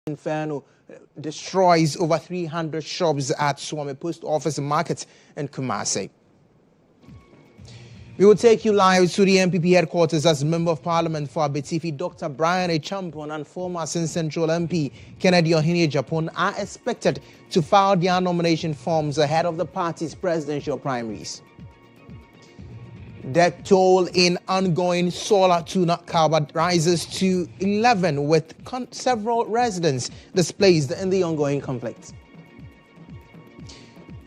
Inferno destroys over 300 shops at Swami Post Office Market in Kumasi. We will take you live to the MPP headquarters as Member of Parliament for Abetifi, Dr. Brian Agyabeng and former Central MP Kennedy Agyabeng are expected to file their nomination forms ahead of the party's presidential primaries. Death toll in ongoing solar tuna Kaaba rises to 11 with several residents displaced in the ongoing conflict.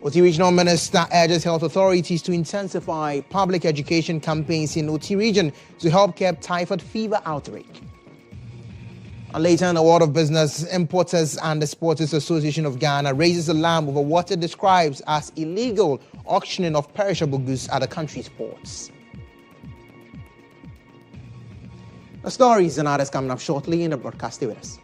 Oti Regional Minister urges health authorities to intensify public education campaigns in Oti Region to help curb typhoid fever outbreak. And later in the world of business, Importers and Exporters Association of Ghana raises alarm over what it describes as illegal auctioning of perishable goods at the country's ports. The stories and others coming up shortly in the broadcast. Stay with us.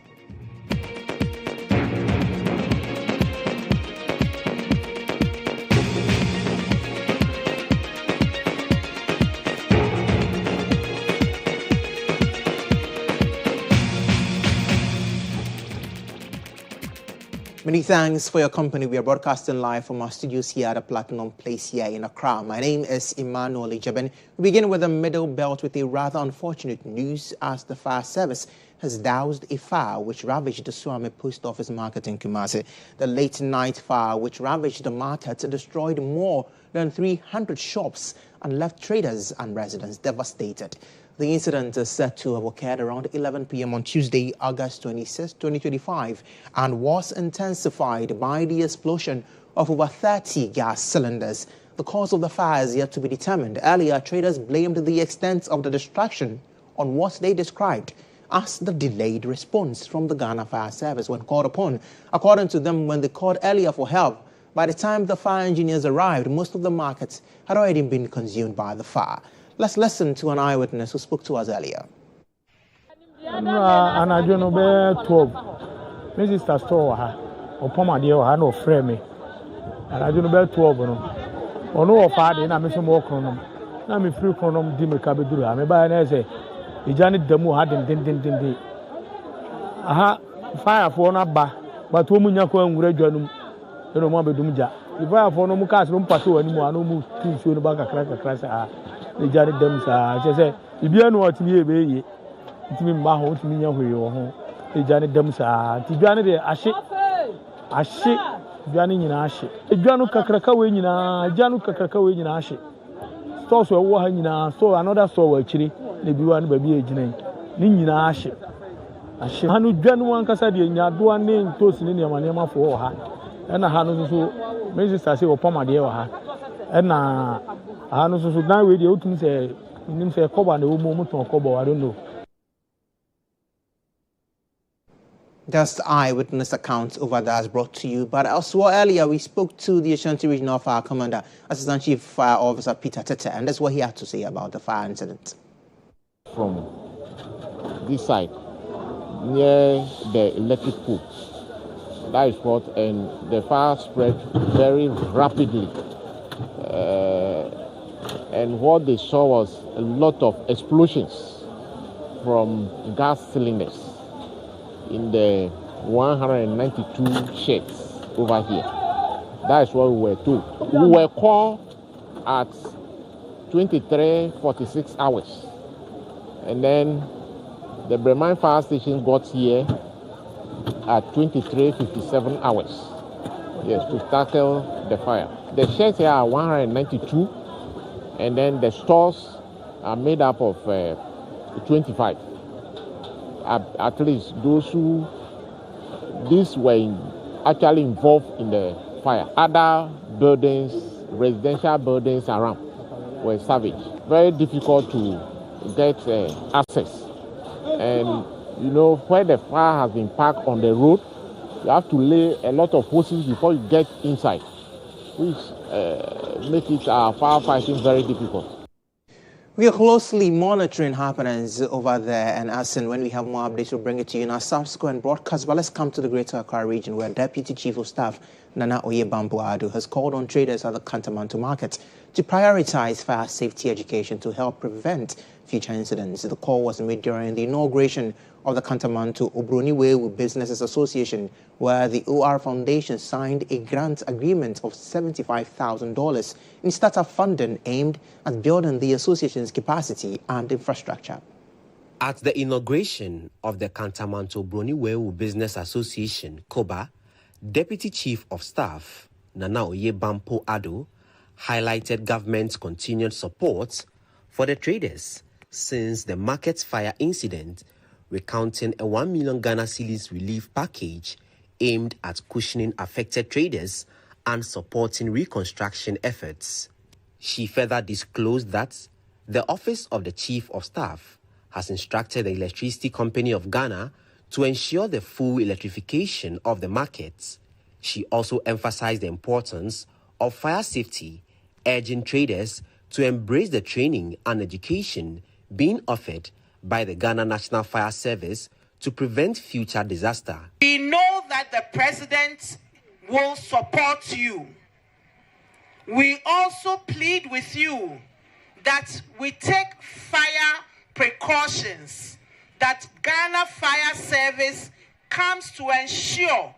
Many thanks for your company. We are broadcasting live from our studios here at the Platinum Place here in Accra. My name is Emmanuel Agyabeng. We begin with the Middle Belt with a rather unfortunate news as the fire service has doused a fire which ravaged the Swami Post Office Market in Kumasi. The late night fire which ravaged the market destroyed more than 300 shops and left traders and residents devastated. The incident is said to have occurred around 11 p.m. on Tuesday, August 26, 2025, and was intensified by the explosion of over 30 gas cylinders. The cause of the fire is yet to be determined. Earlier, traders blamed the extent of the destruction on what they described as the delayed response from the Ghana Fire Service when called upon. According to them, when they called earlier for help, by the time the fire engineers arrived, most of the markets had already been consumed by the fire. Let's listen to an eyewitness who spoke to us earlier. And I don't know where 12. Mrs. Store, or Poma dear, I know frame me. And I don't know where 12. Or no, father, and I miss some more chronom. Now me free chronom, Dimmy Cabidura. I may buy an essay. The Janet Demo had din. Aha, fire for not back, but woman Yako and Reganum, you know, Mabbe Dumja. If I have for no Mukas, no patrol anymore, no move to show the back a crack. The Janet Dems are, she said, if you know what to be a baby, it's me, my home to me, home. The Janet Dems are, the Janet, a ship, Janning in Ash. A Janu Kakraka in Janu Kakraka in Ash. Stores were walking in our store, another store actually, the Buan baby agent, Nin Ash. A ship, Hanu Januan Casadi, and Yaduan name toast in your manema for her. And a Hanu, Mrs. Sassi or Poma dear, and I know so now with the autumn say, you say, Coba and the moment on Cobo, I don't know. Just eyewitness accounts over that is brought to you. But also earlier, we spoke to the Ashanti Regional Fire Commander, Assistant Chief Fire Officer Peter Tete, and that's what he had to say about the fire incident. From this side, near the electric pool, that is what, and the fire spread very rapidly. And what they saw was a lot of explosions from gas cylinders in the 192 sheds over here. That is what we were told. We were called at 23:46 hours. And then the Bremen Fire Station got here at 23:57 hours. Yes, to tackle the fire. The sheds here are 192, and then the stores are made up of 25. At least those these were actually involved in the fire. Other buildings, residential buildings around were savaged. Very difficult to get access. And you know, where the fire has been parked on the road, you have to lay a lot of hoses before you get inside, which make it firefighting very difficult. We are closely monitoring happenings over there, and as and when we have more updates, we'll bring it to you in our subsequent broadcast. But let's come to the Greater Accra region, where Deputy Chief of Staff Nana Agyabeng has called on traders at the Kantamanto market to prioritize fire safety education to help prevent future incidents. The call was made during the inauguration of the Kantamanto Obroniwewu Businesses Association, where the OR Foundation signed a grant agreement of $75,000 in startup funding aimed at building the association's capacity and infrastructure. At the inauguration of the Kantamanto Obroniwewu Business Association, KOBA, Deputy Chief of Staff Nana Agyabeng highlighted government's continued support for the traders since the market fire incident, recounting a 1 million Ghana cedis relief package aimed at cushioning affected traders and supporting reconstruction efforts. She further disclosed that the Office of the Chief of Staff has instructed the Electricity Company of Ghana to ensure the full electrification of the markets. She also emphasized the importance of fire safety, urging traders to embrace the training and education being offered by the Ghana National Fire Service to prevent future disaster. We know that the President will support you. We also plead with you that we take fire precautions, that Ghana Fire Service comes to ensure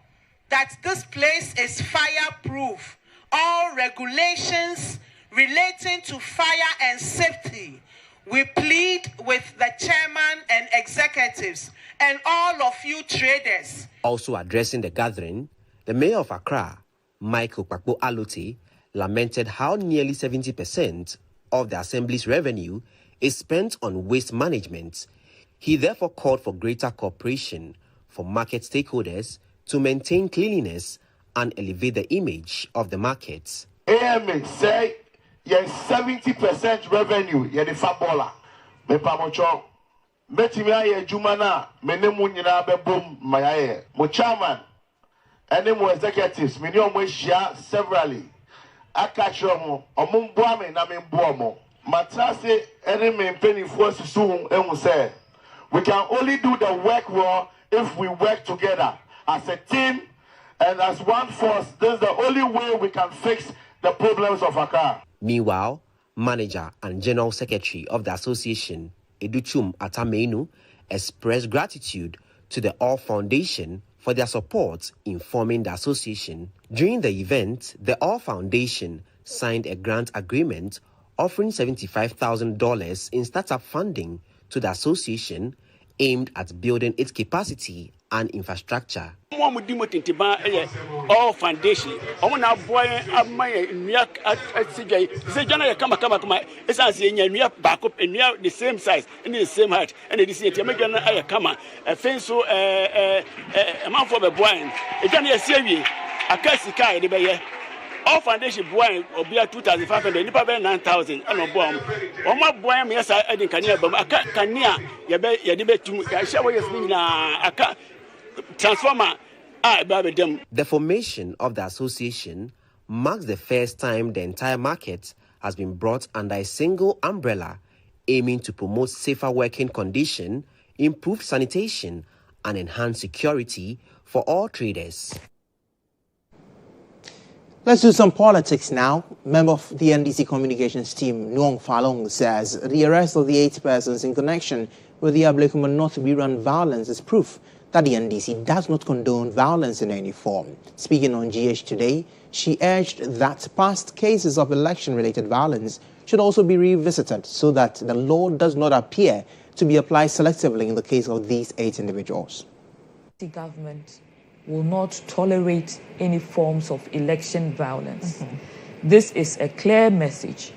that this place is fireproof. All regulations relating to fire and safety, we plead with the chairman and executives and all of you traders. Also addressing the gathering, the mayor of Accra, Michael Kpakpo Alote, lamented how nearly 70% of the assembly's revenue is spent on waste management. He therefore called for greater cooperation for market stakeholders to maintain cleanliness and elevate the image of the markets. AMA say yes 70% revenue ye the fabola me pamocho metimi aye adwuma na menemu nyina bebom mayaye mo chairman ene mo executives me ni omo hia severally aka kiro mo omo mboa me na me mboa mo matrase ene me penifo susu ehun say we can only do the work well if we work together as a team and as one force. This is the only way we can fix the problems of Accra. Meanwhile, manager and general secretary of the association, Educhum Atamenu, expressed gratitude to the All Foundation for their support in forming the association. During the event, the All Foundation signed a grant agreement offering $75,000 in startup funding to the association aimed at building its capacity and infrastructure. All foundation. I want to boy my Nyak at CJ. Say, Jana, come, it's as in your back up and near the same size and the same height. And it is a American Ayakama, a fence so a month for the boy. A Jana Sevi, a Kassikai, the Bayer. All foundation boy or be at 2,500, Nipa 9,000, and no bomb. Or my boy, yes, I didn't can but I can't near your debate to I shall a transformer. The formation of the association marks the first time the entire market has been brought under a single umbrella, aiming to promote safer working conditions, improve sanitation, and enhance security for all traders. Let's do some politics now. Member of the NDC communications team, Nguong Falong, says the arrest of the 8 persons in connection with the Ablekuma North rerun violence is proof that the NDC does not condone violence in any form. Speaking on GH today, she urged that past cases of election-related violence should also be revisited so that the law does not appear to be applied selectively in the case of these 8 individuals. The government will not tolerate any forms of election violence. This is a clear message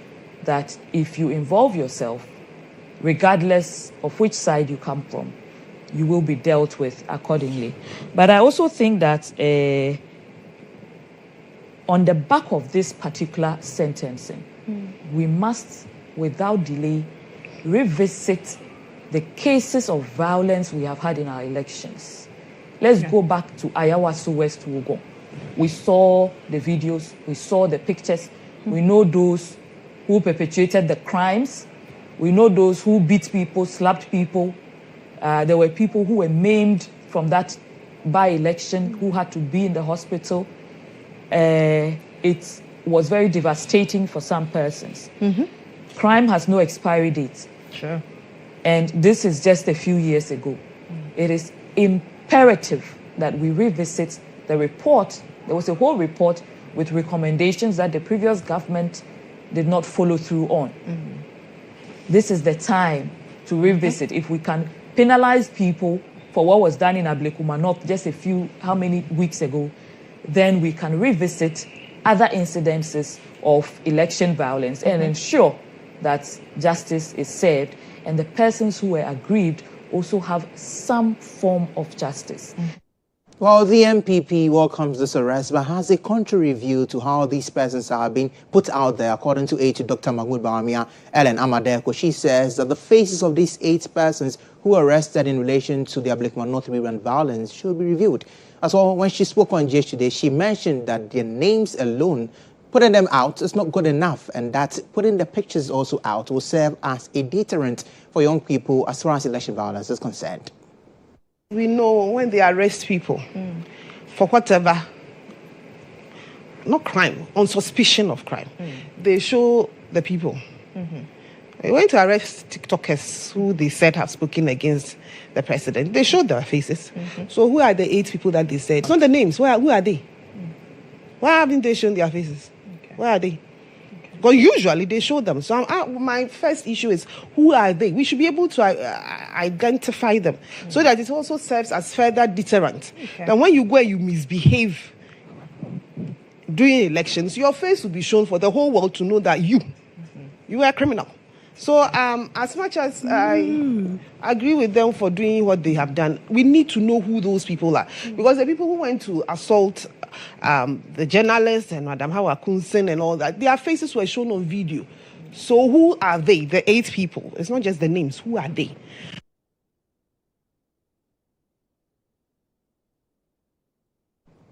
that if you involve yourself, regardless of which side you come from, you will be dealt with accordingly. But I also think that on the back of this particular sentencing, we must, without delay, revisit the cases of violence we have had in our elections. Let's go back to Ayawaso West Wugo. We saw the videos, we saw the pictures, we know those who perpetrated the crimes, we know those who beat people, slapped people. There were people who were maimed from that by-election who had to be in the hospital. it was very devastating for some persons. Crime has no expiry date. Sure. And this is just a few years ago. It is imperative that we revisit the report. There was a whole report with recommendations that the previous government did not follow through on. This is the time to revisit. If we can penalize people for what was done in Ablekuma North just how many weeks ago, then we can revisit other incidences of election violence and ensure that justice is served and the persons who were aggrieved also have some form of justice. Well, the MPP welcomes this arrest, but has a contrary view to how these persons are being put out there. According to aide to Dr. Mahmoud Bawumia, Ellen Amadeko, she says that the faces of these 8 persons who were arrested in relation to the Ablekuma North Rerun violence should be reviewed. As well, when she spoke on GH today, she mentioned that their names alone, putting them out is not good enough, and that putting the pictures also out will serve as a deterrent for young people as far as election violence is concerned. We know when they arrest people for whatever, not crime, on suspicion of crime, they show the people. They went to arrest TikTokers who they said have spoken against the president. They showed their faces. So who are the 8 people that they said? It's not the names. Who are they? Why haven't they shown their faces? Where are they? Because usually they show them. So my first issue is, who are they? We should be able to identify them so that it also serves as further deterrent. Then when you go and you misbehave during elections, your face will be shown for the whole world to know that you are a criminal. So as much as I agree with them for doing what they have done, we need to know who those people are. Because the people who went to assault the journalists and Madam Hawa Kunsen and all that, their faces were shown on video. So who are they, the 8 people? It's not just the names. Who are they?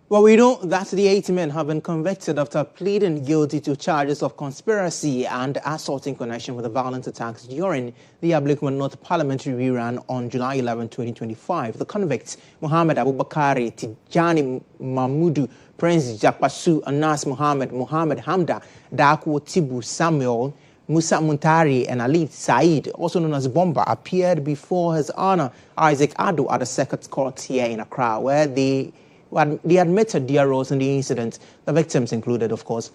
Well, we know that the 8 men have been convicted after pleading guilty to charges of conspiracy and assault in connection with the violent attacks during the Ablekuma North parliamentary rerun on July 11, 2025. The convicts, Muhammad Abubakari, Tijani Mahmudu, Prince Jakpasu, Anas Muhammad Hamda, Daku Tibu Samuel, Musa Muntari, and Ali Said, also known as Bomba, appeared before His Honor Isaac Ado at the Circuit Court here in Accra, where they admitted their roles in the incident. The victims included, of course,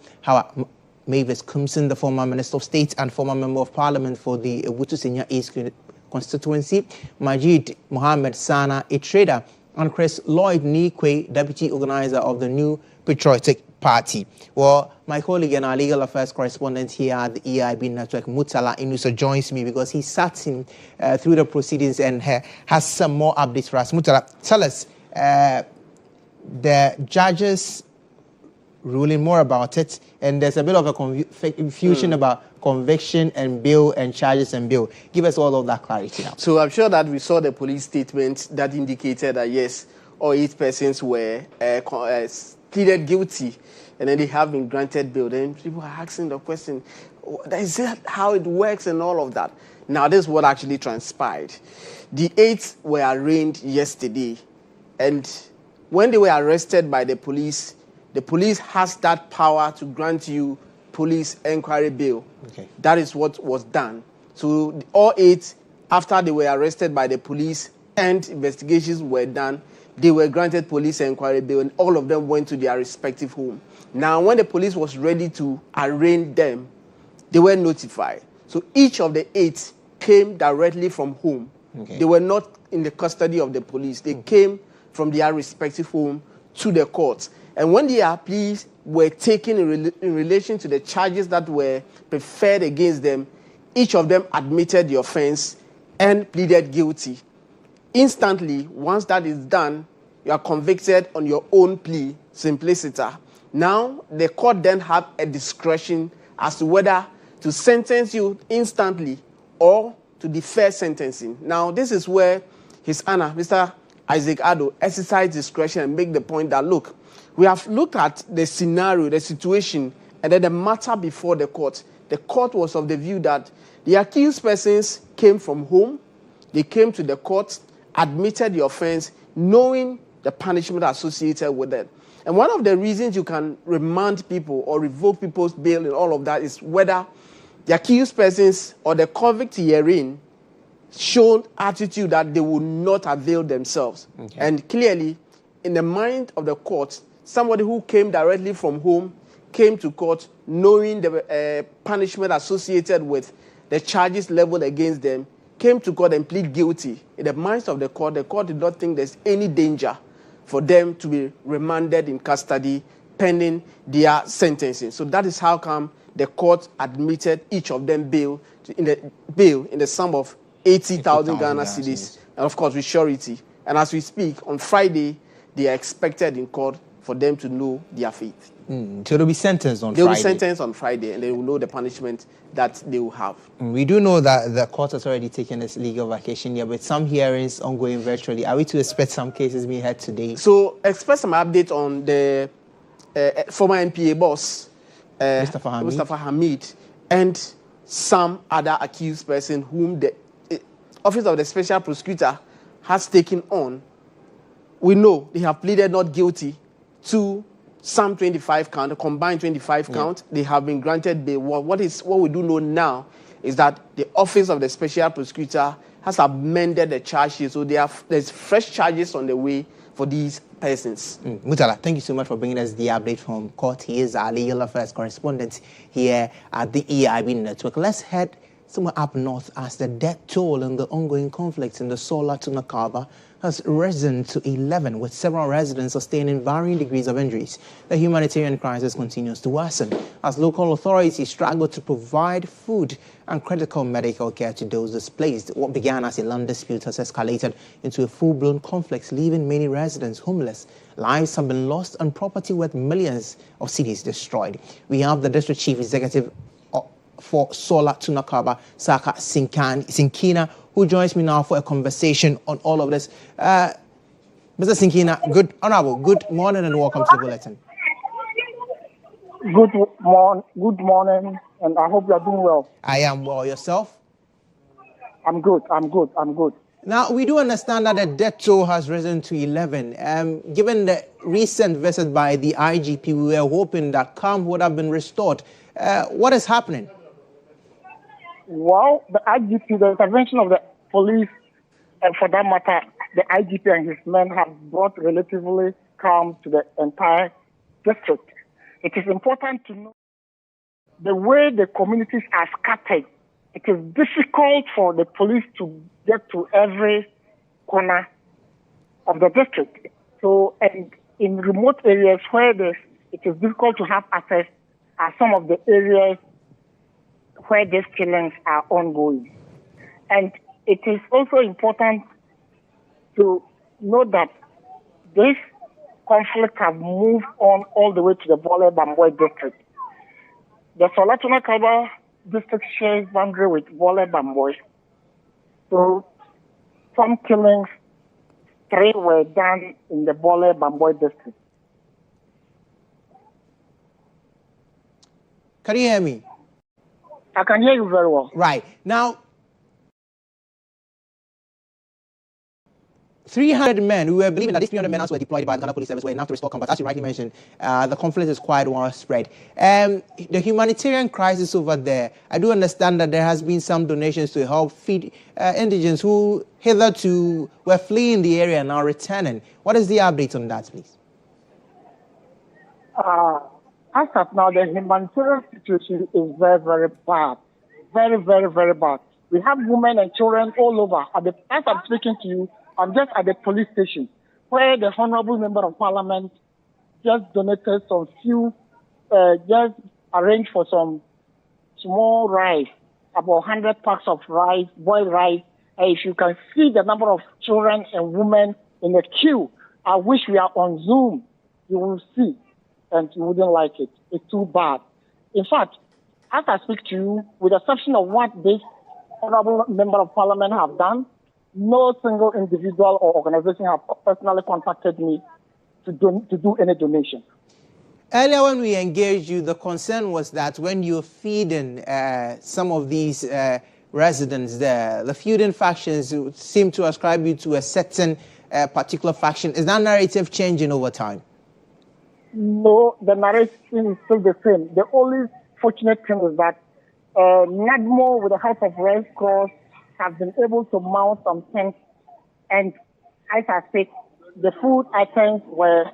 Mavis Kumson, the former Minister of State and former Member of Parliament for the Ewutu Senior East constituency, Majid Mohammed Sana, a trader, and Chris Lloyd Nikwe, Deputy Organizer of the New Patriotic Party. Well, my colleague and our legal affairs correspondent here at the EIB Network, Mutala Inuso, joins me because he sat in through the proceedings and has some more updates for us. Mutala, tell us, the judges ruling more about it, and there's a bit of a confusion about conviction and bail and charges and bail. Give us all of that clarity now. So I'm sure that we saw the police statement that indicated that yes, all 8 persons were pleaded guilty, and then they have been granted bail. Then people are asking the question, is that how it works and all of that? Now this is what actually transpired. The 8 were arraigned yesterday, and when they were arrested by the police has that power to grant you police inquiry bail. Okay. That is what was done. So all 8, after they were arrested by the police and investigations were done, they were granted police inquiry bail, and all of them went to their respective home. Now, when the police was ready to arraign them, they were notified. So each of the 8 came directly from home. Okay. They were not in the custody of the police. They came from their respective home to the court. And when their pleas were taken in relation to the charges that were preferred against them, each of them admitted the offense and pleaded guilty. Instantly, once that is done, you are convicted on your own plea, simpliciter. Now, the court then have a discretion as to whether to sentence you instantly or to defer sentencing. Now, this is where His Honor, Mr. Isaac Ado, exercised discretion and make the point that, look, we have looked at the scenario, the situation, and then the matter before the court. The court was of the view that the accused persons came from home, they came to the court, admitted the offense, knowing the punishment associated with it. And one of the reasons you can remand people or revoke people's bail and all of that is whether the accused persons or the convict herein showed attitude that they would not avail themselves. Okay. And clearly, in the mind of the court, somebody who came directly from home came to court knowing the punishment associated with the charges leveled against them, came to court and plead guilty. In the minds of the court did not think there's any danger for them to be remanded in custody pending their sentencing. So that is how come the court admitted each of them bail in the sum of 80,000 Ghana cedis, and of course with surety. And as we speak, on Friday, they are expected in court for them to know their fate. So they'll be sentenced on Friday? They'll be sentenced on Friday, and they will know the punishment that they will have. We do know that the court has already taken its legal vacation here, but some hearings ongoing virtually. Are we to expect some cases being heard today? So expect some update on the former NPA boss, Mustafa Hamid, and some other accused person whom the Office of the Special Prosecutor has taken on. We know they have pleaded not guilty to some 25 count, a combined 25 count. They have been granted bail. What we do know now is that the Office of the Special Prosecutor has amended the charge sheet, so there's fresh charges on the way for these persons. Mutala, thank you so much for bringing us the update from court. He is our legal affairs correspondent here at the EIB Network. Let's head somewhere up north as the death toll in the ongoing conflicts in the Sola to Nakaba has risen to 11, with several residents sustaining varying degrees of injuries. The humanitarian crisis continues to worsen as local authorities struggle to provide food and critical medical care to those displaced. What began as a land dispute has escalated into a full-blown conflict, leaving many residents homeless. Lives have been lost and property worth millions of cedis destroyed. We have the district chief executive for Sola Tunakaba, Saka Sinkina, who joins me now for a conversation on all of this. Mr. Sinkina, good morning and welcome to the bulletin. Good morning, and I hope you are doing well. I am well. Yourself? I'm good. Now, we do understand that the death toll has risen to 11. Given the recent visit by the IGP, we were hoping that calm would have been restored. What is happening? Well, the IGP, the intervention of the police, and for that matter, the IGP and his men have brought relatively calm to the entire district. It is important to know the way the communities are scattered. It is difficult for the police to get to every corner of the district. So, and in remote areas where it is difficult to have access are some of the areas where these killings are ongoing. And it is also important to note that this conflict has moved on all the way to the Bole Bamboi district. The Solatuna Kaba district shares boundary with Bole Bamboi. So some killings, 3 were done in the Bole Bamboi district. Can you hear me? I can hear you very well. Right. Now, 300 men, we were believing that these 300 men were deployed by the Ghana Police Service were enough to restore combat. As you rightly mentioned, the conflict is quite widespread. The humanitarian crisis over there, I do understand that there has been some donations to help feed indigents who hitherto were fleeing the area and now returning. What is the update on that, please? As of now, the humanitarian situation is very, very bad. Very, very, very bad. We have women and children all over. As I'm speaking to you, I'm just at the police station where the Honorable Member of Parliament just donated some few, just arranged for some small rice, about 100 packs of rice, boiled rice. And if you can see the number of children and women in the queue, I wish we are on Zoom. You will see. And you wouldn't like it. It's too bad. In fact, as I speak to you, with the exception of what this Honorable Member of Parliament have done, no single individual or organization have personally contacted me to do any donation. Earlier when we engaged you, the concern was that when you're feeding some of these residents there, the feuding factions seem to ascribe you to a certain particular faction. Is that narrative changing over time? No, the narration is still the same. The only fortunate thing is that NADMO, with the help of Red Cross, have been able to mount some tents, and as I said, the food items were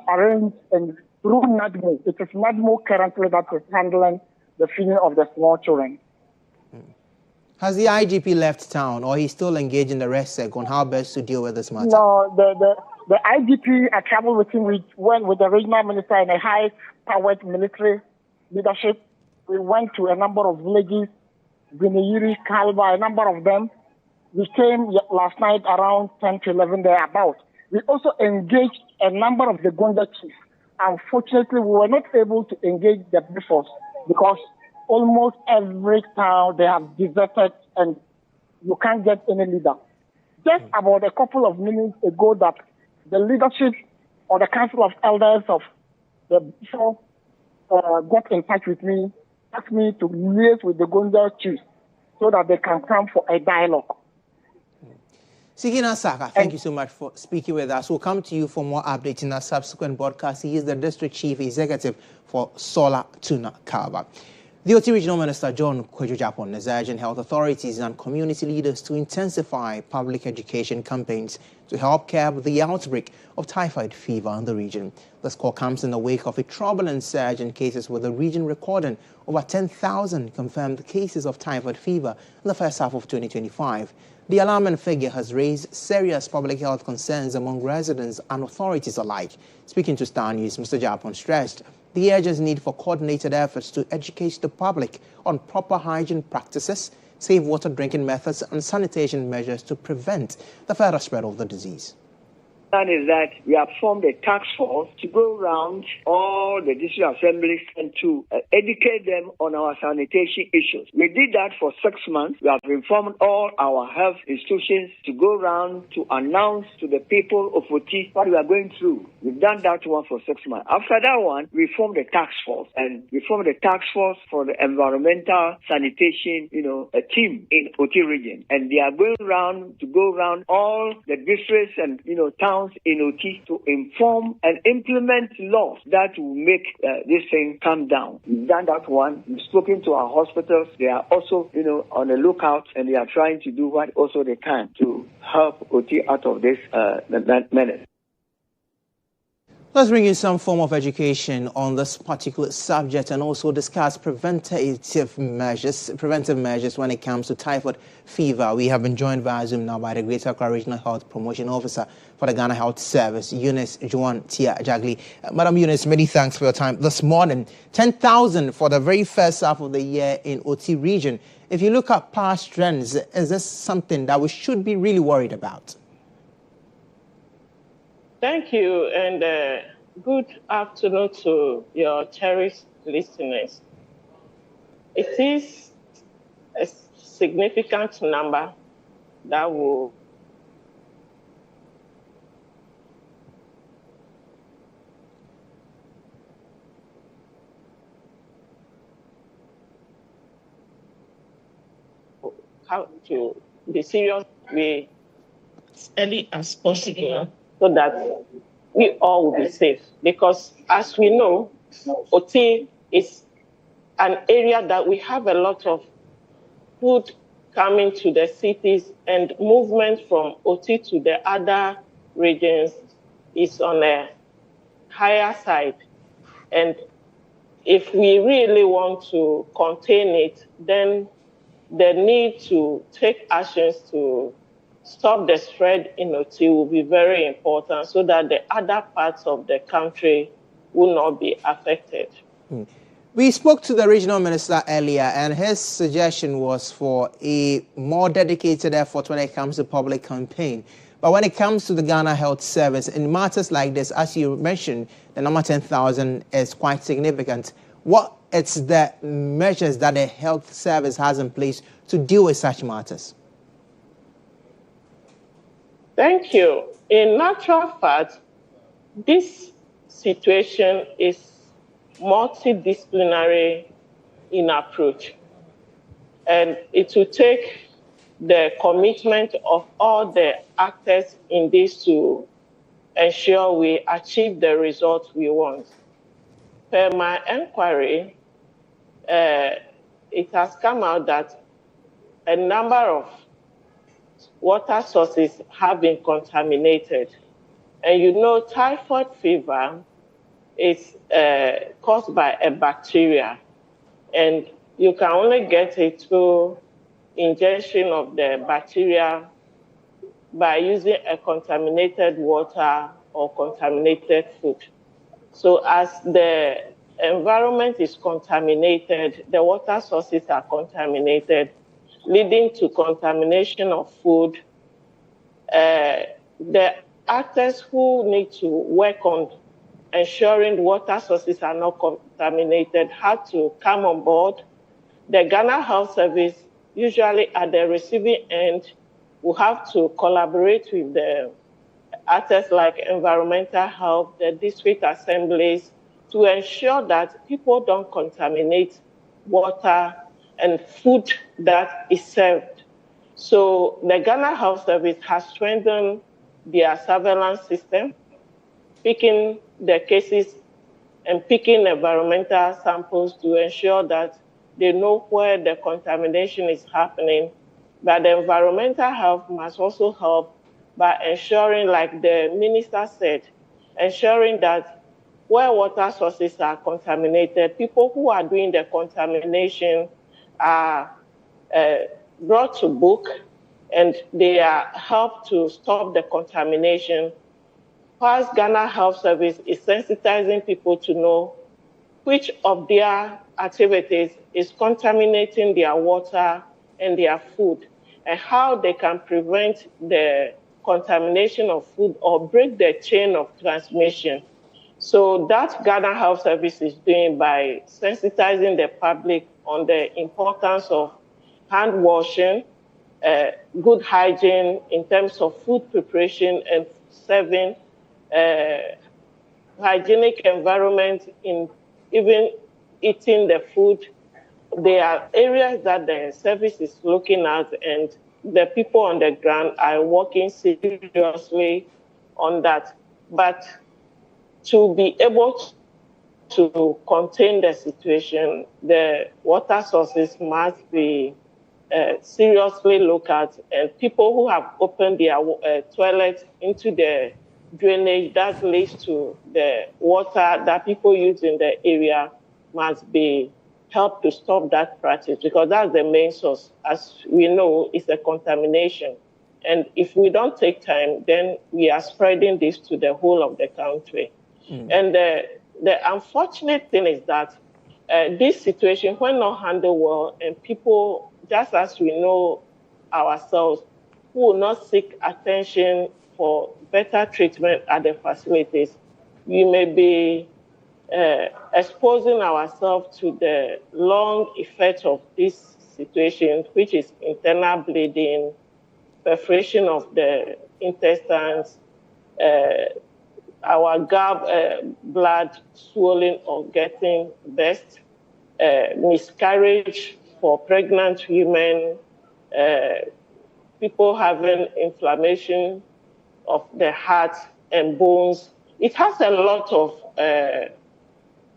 arranged and through NADMO. It is NADMO currently that is handling the feeding of the small children. Has the IGP left town, or he's still engaged in the RESEC on how best to deal with this matter? No, the IGP, I traveled with him. We went with the regional minister and a high-powered military leadership. We went to a number of villages, Vinayiri, Kalba, a number of them. We came last night around 10 to 11 thereabout. We also engaged a number of the Gonda chiefs. Unfortunately, we were not able to engage the force because almost every town they have deserted and you can't get any leader. Just about a couple of minutes ago that the leadership or the Council of Elders of the bishop got in touch with me, asked me to liaise with the Gonda chiefs so that they can come for a dialogue. Sigina Saka, thank you so much for speaking with us. We'll come to you for more updates in our subsequent broadcast. He is the District Chief Executive for Solar Tuna Kalba. The OT Regional Minister GHOne is urging health authorities and community leaders to intensify public education campaigns to help curb the outbreak of typhoid fever in the region. This call comes in the wake of a troubling surge in cases, with the region recording over 10,000 confirmed cases of typhoid fever in the first half of 2025. The alarming figure has raised serious public health concerns among residents and authorities alike. Speaking to Star News, Mr. Agyabeng stressed the urgent need for coordinated efforts to educate the public on proper hygiene practices, safe water drinking methods, and sanitation measures to prevent the further spread of the disease. That is that we have formed a task force to go around all the district assemblies and to educate them on our sanitation issues. We did that for 6 months. We have informed all our health institutions to go around to announce to the people of Oti what we are going through. We've done that one for 6 months. After that one, we formed a task force, and we formed a task force for the environmental sanitation, a team in Oti region. And they are going around to go around all the districts and, towns in Oti to inform and implement laws that will make this thing come down. We've done that one. We've spoken to our hospitals. They are also, on the lookout, and they are trying to do what also they can to help Oti out of this menace. Let's bring in some form of education on this particular subject and also discuss preventive measures when it comes to typhoid fever. We have been joined via Zoom now by the Greater Accra Regional Health Promotion Officer for the Ghana Health Service, GHOne Tia Jagli. Madam Eunice, many thanks for your time this morning. 10,000 for the very first half of the year in OT region. If you look at past trends, is this something that we should be really worried about? Thank you, and good afternoon to your cherished listeners. It is a significant number that will have to be serious way as early as possible, so that we all will be safe. Because as we know, Oti is an area that we have a lot of food coming to the cities, and movement from Oti to the other regions is on a higher side. And if we really want to contain it, then the need to take actions to stop the spread in Oti will be very important, so that the other parts of the country will not be affected. We spoke to the regional minister earlier, and his suggestion was for a more dedicated effort when it comes to public campaign. But when it comes to the Ghana Health Service, in matters like this, as you mentioned, the number 10,000 is quite significant. What is the measures that the health service has in place to deal with such matters? Thank you. In natural fact, this situation is multidisciplinary in approach, and it will take the commitment of all the actors in this to ensure we achieve the results we want. per my inquiry, it has come out that a number of water sources have been contaminated. And you know, typhoid fever is caused by a bacteria, and you can only get it through ingestion of the bacteria by using a contaminated water or contaminated food. So as the environment is contaminated, the water sources are contaminated, leading to contamination of food. The actors who need to work on ensuring water sources are not contaminated had to come on board. The Ghana Health Service, usually at the receiving end, will have to collaborate with the actors like environmental health, the district assemblies, to ensure that people don't contaminate water and food that is served. So the Ghana Health Service has strengthened their surveillance system, picking the cases and picking environmental samples to ensure that they know where the contamination is happening. But the environmental health must also help by ensuring, like the minister said, ensuring that where water sources are contaminated, people who are doing the contamination are brought to book and they are helped to stop the contamination. Whilst Ghana Health Service is sensitizing people to know which of their activities is contaminating their water and their food, and how they can prevent the contamination of food or break the chain of transmission. So that Ghana Health Service is doing by sensitizing the public on the importance of hand washing, good hygiene in terms of food preparation and serving, hygienic environment in even eating the food. There are areas that the service is looking at, and the people on the ground are working seriously on that. But to be able to contain the situation, the water sources must be seriously looked at, and people who have opened their toilets into the drainage that leads to the water that people use in the area must be helped to stop that practice, because that's the main source. As we know, it's a contamination. And if we don't take time, then we are spreading this to the whole of the country. And the unfortunate thing is that this situation, when not handled well, and people, just as we know ourselves, who will not seek attention for better treatment at the facilities, we may be exposing ourselves to the long effect of this situation, which is internal bleeding, perforation of the intestines, our blood swelling or getting burst, miscarriage for pregnant women, people having inflammation of the heart and bones. It has a lot of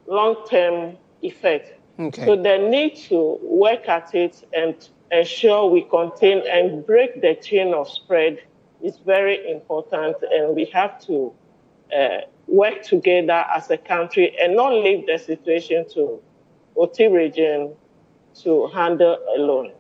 long-term effects. Okay. So the need to work at it and ensure we contain and break the chain of spread is very important, and we have to work together as a country and not leave the situation to OT region to handle alone.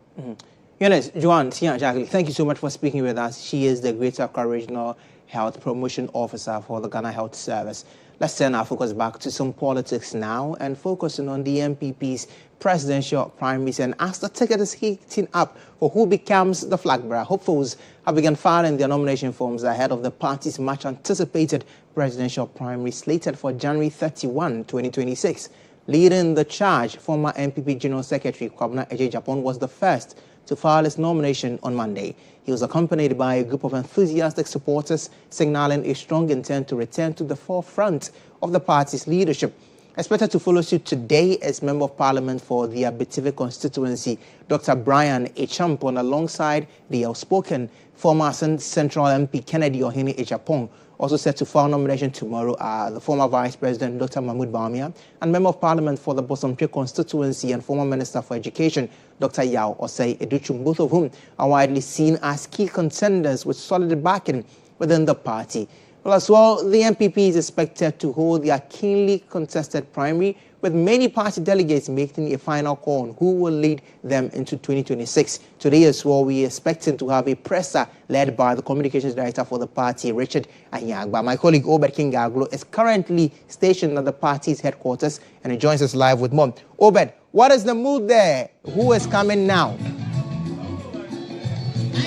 GHOne Agyabeng, thank you so much for speaking with us. She is the Greater Accra Regional Health Promotion Officer for the Ghana Health Service. Let's turn our focus back to some politics now and focusing on the MPP's presidential primaries. And as the ticket is heating up for who becomes the flag bearer, hopefuls have begun filing their nomination forms ahead of the party's much anticipated presidential primary slated for January 31, 2026. Leading the charge, former MPP General Secretary Emmanuel Agyabeng was the first to file his nomination on Monday. He was accompanied by a group of enthusiastic supporters, signaling a strong intent to return to the forefront of the party's leadership. Expected to follow suit today is Member of Parliament for the Abitibi constituency, Dr. Brian Agyabeng, alongside the outspoken former Central MP Kennedy Ohene Agyapong. Also set to file nomination tomorrow are the former Vice President Dr. Mahmoud Bawumia and Member of Parliament for the Bosomtwe constituency and former Minister for Education Dr. Yao Osei Educhum, both of whom are widely seen as key contenders with solid backing within the party. Well, as well, the MPP is expected to hold their keenly contested primary, with many party delegates making a final call on who will lead them into 2026. Today as well, we are expecting to have a presser led by the communications director for the party, Richard Anyagba. My colleague Obed King-Aglo is currently stationed at the party's headquarters and he joins us live with more. Obed, what is the mood there? Who is coming now?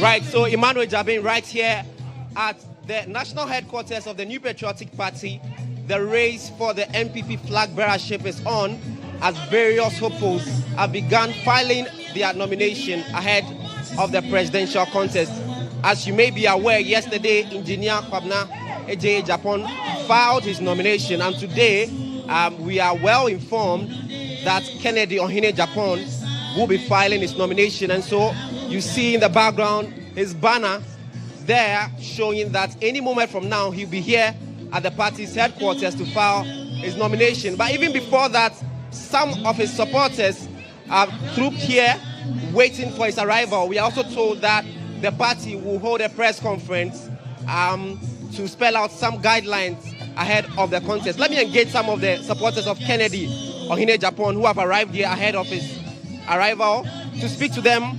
Right, so Emmanuel Agyabeng right here at the national headquarters of the New Patriotic Party. The race for the MPP flag bearership is on as various hopefuls have begun filing their nomination ahead of the presidential contest. As you may be aware, yesterday, Engineer Kwabena Agyapong filed his nomination, and today we are well informed that Kennedy Ohene Agyapong will be filing his nomination. And so you see in the background his banner there showing that any moment from now he'll be here at the party's headquarters to file his nomination. But even before that, some of his supporters have trooped here waiting for his arrival. We are also told that the party will hold a press conference to spell out some guidelines ahead of the contest. Let me engage some of the supporters of Kennedy Ohene Agyapong who have arrived here ahead of his arrival to speak to them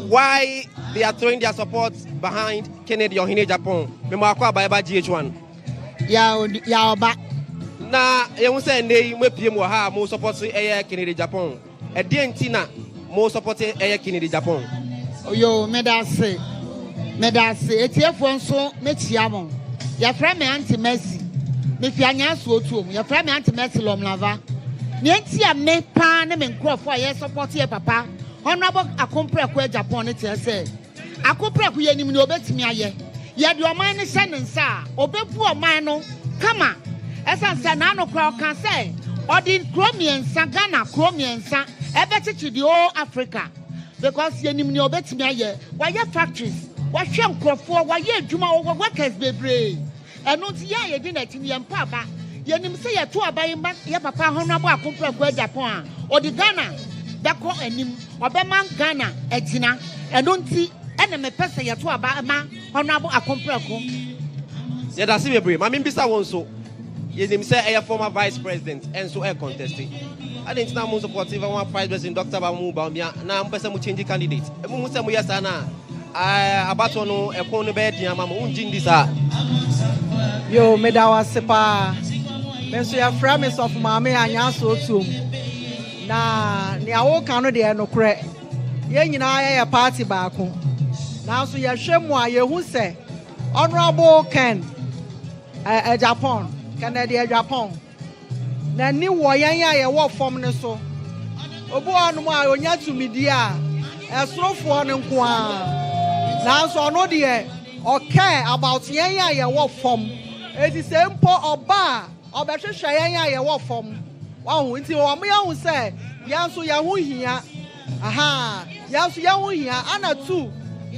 why they are throwing their support behind Kennedy Ohene Agyapong. Memwakwa Baiba GHOne. Ya oba. Na yehu say ndey mo piem wo ha mo support Kennedy Agyapong. E de ntina mo support Kennedy Agyapong. Yo medase etiefo nso metia mo. Ya fra me anti Messi. Me fi anya so otuom. Ya fra me anti Messi lomlava. Ne ntia me pa na me nkrofo ye support ye papa. Honorable Akompreko Agyapong ne tie say. Akompreko ye nim ne obetimi aye. Ye de oman ne hye nsa obepu oman no kama esansa na no kwa kan say odi kromiensa Ghana kromiensa ebechichi the whole Africa because ye nim ne obetimi aye waye factories wahwe nkrofo waye adwuma wo workers bebre eno nti ye di na tini ye mpa ba ye nim say ye to aban ba ye papa Honorable Akompreko Agyapong a odi Ghana beko anim obema Ghana agina eno nti ene me pese ye to aba ma Honorable Akompreko. Yeah, that's it, baby. My members are so. Ye nim say a former vice president and so contesting. I didn't know most supportive one vice president Dr. Mahmoud Bawumia. Now I'm person mu change candidate. Mu say mu yesa na abato no e ko no be dia mama unjin this a. Yo medawa sepa. Me so ya fra me so of mama anya so otum. Na ne awo kan no de no kre. Ye nyina ya party baako. Now so ya hwemu a ye hu se Honorable Ken Agyapong Kennedy Agyapong na ni wo yan ya ye wo fom ne so obu anu a onya tumidi a esorofo ne nko a na so no de okay about yan ya ye wo fom eti se mpo oba obehwehwe yan ya ye wo fom wa hu nti wo mo ya hu se yan so ya hu hia aha yan so ya hu hia ana tu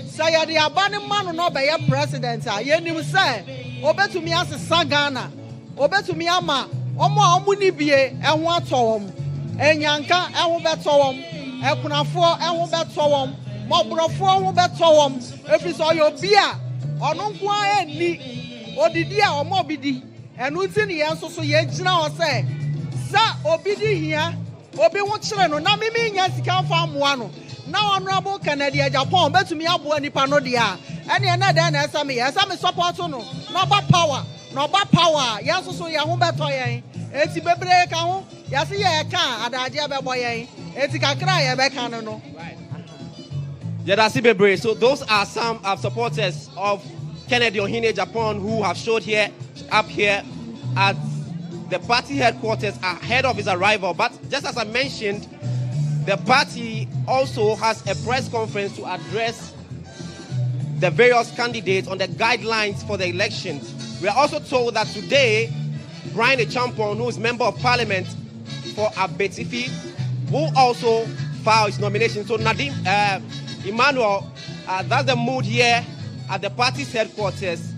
say the abani man no be your president ye nim say obetumi asesa Ghana obetumi ama omo ni bie eho atowom enyanka eho betowom ekunafo eho betowom mobrofo eho betowom efiso yo bia ono nko a ni odidi a omo bidi enu ti ne yenso so ye gina o say sa obidi hia obi wo kire no na mimi nya sika fa amoa no na Honorable Kennedy Agyapong betumi abo nipa no dia ene na da na esa me support no no ba power yeso so ye ho beto yen eti bebre ka ho yase ye ka adaje abebo yen eti kakra ye be ka no right. Yeah, that's it, bebre. So those are some of supporters of Kennedy Ohene Agyapong who have showed here up here at the party headquarters ahead of his arrival. But just as I mentioned, the party also has a press conference to address the various candidates on the guidelines for the elections. We are also told that today, Brian Agyabeng, who is Member of Parliament for Abetifi, who also filed his nomination. So Nadim, Emmanuel, that's the mood here at the party's headquarters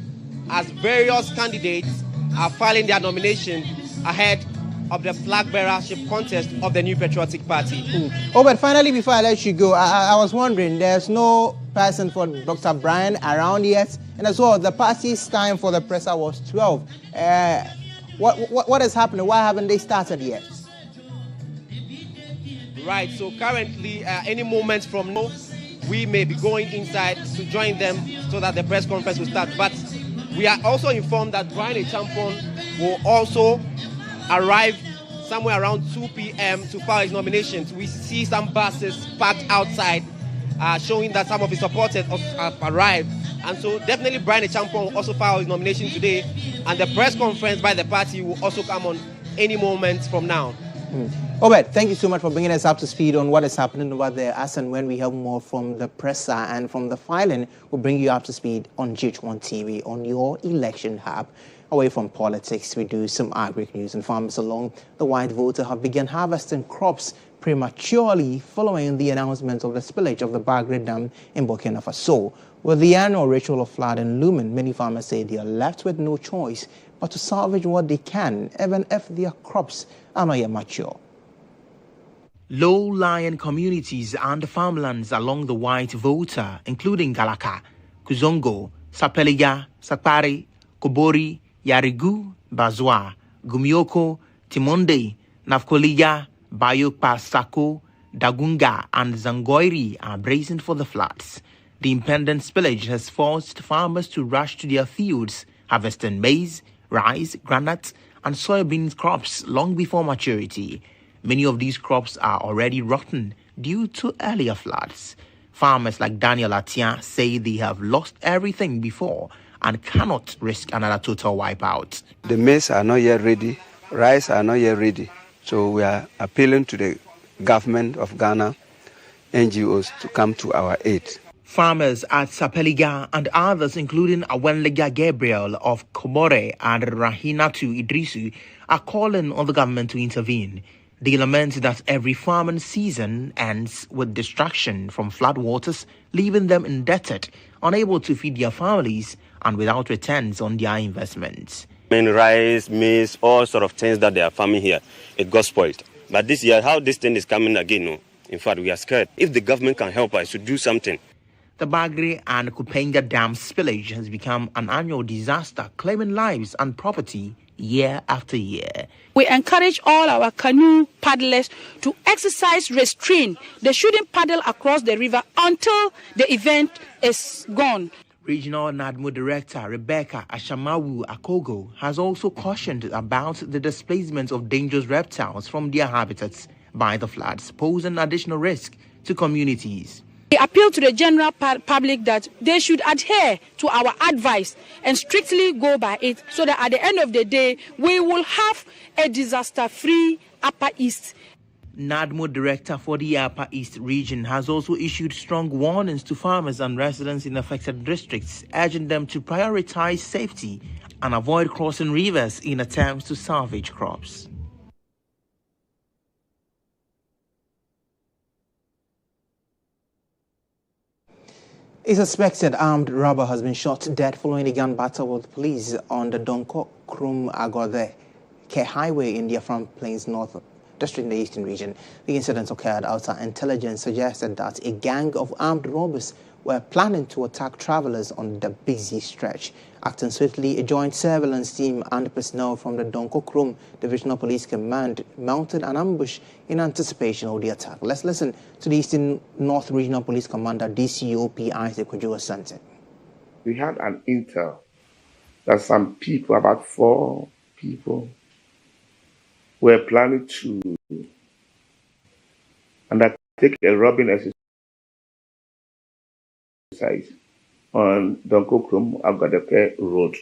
as various candidates are filing their nomination ahead of the flag bearership contest of the New Patriotic Party. Oh, but finally, before I let you go, I was wondering, there's no person for Dr. Brian around yet, and as well, the party's time for the presser was 12. What is happening? Why haven't they started yet? Right, so currently, any moment from now, we may be going inside to join them so that the press conference will start. But we are also informed that Brian Agyabeng will also arrive somewhere around 2 p.m. to file his nominations. We see some buses parked outside, showing that some of his supporters have arrived. And so definitely Brian Agyabeng will also file his nomination today. And the press conference by the party will also come on any moment from now. Obed, thank you so much for bringing us up to speed on what is happening over there. As and when we have more from the presser and from the filing, we'll bring you up to speed on GHOne TV, on your election hub. Away from politics, we do some agri-news, and farmers along the White Volta have begun harvesting crops prematurely following the announcement of the spillage of the Bagre Dam in Burkina Faso. With the annual ritual of flooding looming, many farmers say they are left with no choice but to salvage what they can, even if their crops are not yet mature. Low-lying communities and farmlands along the White Volta, including Galaka, Kuzongo, Sapeliga, Sakpari, Kobori, Yarigu, Bazwa, Gumioko, Timonde, Nafkoliga, Bayokpa Sako, Dagunga, and Zangoiri are bracing for the floods. The impending spillage has forced farmers to rush to their fields, harvesting maize, rice, groundnuts, and soybean crops long before maturity. Many of these crops are already rotten due to earlier floods. Farmers like Daniel Atia say they have lost everything before and cannot risk another total wipeout. The maize are not yet ready, rice are not yet ready. So we are appealing to the government of Ghana, NGOs, to come to our aid. Farmers at Sapeliga and others, including Awenlega Gabriel of Komore and Rahinatu Idrisu, are calling on the government to intervene. They lament that every farming season ends with destruction from floodwaters, leaving them indebted, unable to feed their families, and without returns on their investments. Rice, maize, all sort of things that they are farming here, it got spoiled. But this year, how this thing is coming again, no? In fact, we are scared. If the government can help us to do something. The Bagre and Kupenga Dam spillage has become an annual disaster, claiming lives and property year after year. We encourage all our canoe paddlers to exercise restraint. They shouldn't paddle across the river until the event is gone. Regional NADMO Director Rebecca Ashamawu Akogo has also cautioned about the displacement of dangerous reptiles from their habitats by the floods, posing additional risk to communities. We appeal to the general public that they should adhere to our advice and strictly go by it so that at the end of the day, we will have a disaster-free Upper East. NADMO Director for the Upper East region has also issued strong warnings to farmers and residents in affected districts, urging them to prioritize safety and avoid crossing rivers in attempts to salvage crops. A suspected armed robber has been shot dead following a gun battle with police on the Donko Krum Agode Ke Highway in the Afram Plains North District in the Eastern region. The incident occurred after intelligence suggested that a gang of armed robbers were planning to attack travelers on the busy stretch. Acting swiftly, a joint surveillance team and personnel from the Donko Krum Divisional Police Command mounted an ambush in anticipation of the attack. Let's listen to the Eastern North Regional Police Commander DCOP Isaac Ojuo-Sante. We had an intel that some people, about 4 people, were planning to undertake a robbing exercise on Donko Krum Agadeke Road.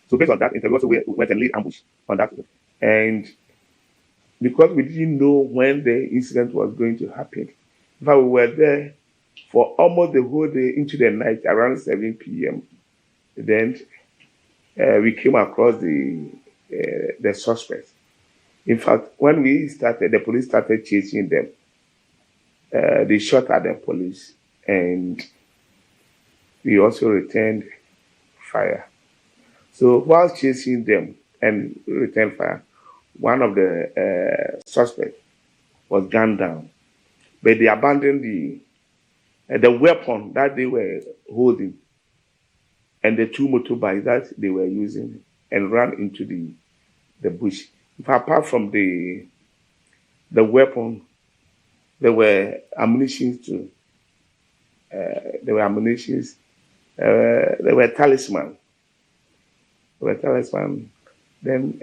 So based on that, we went and laid ambush on that. And because we didn't know when the incident was going to happen, but we were there for almost the whole day into the night, around 7 p.m. Then we came across the suspects. In fact, when the police started chasing them, they shot at the police, and we also returned fire. So while chasing them and returned fire, one of the suspects was gunned down, but they abandoned the weapon that they were holding and the 2 motorbikes that they were using and ran into the bush. Apart from the weapon, there were ammunitions too. There were ammunitions. There were talisman. Then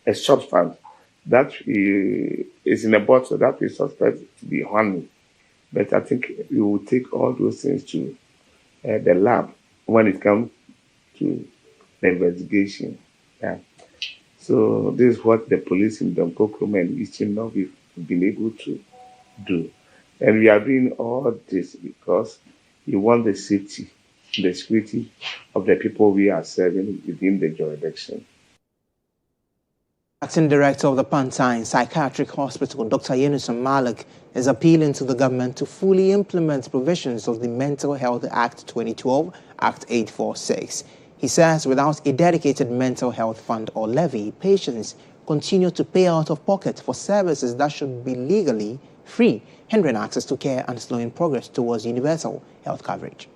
a substance that is in a bottle that we suspect to be honey. But I think we will take all those things to the lab when it comes to the investigation. Yeah. So this is what the police in Donkokum and Eastern North have been able to do. And we are doing all this because we want the safety, the security of the people we are serving within the jurisdiction. Acting Director of the Pantine Psychiatric Hospital, Dr. Yenuson Malik, is appealing to the government to fully implement provisions of the Mental Health Act 2012, Act 846. He says without a dedicated mental health fund or levy, patients continue to pay out of pocket for services that should be legally free, hindering access to care and slowing progress towards universal health coverage.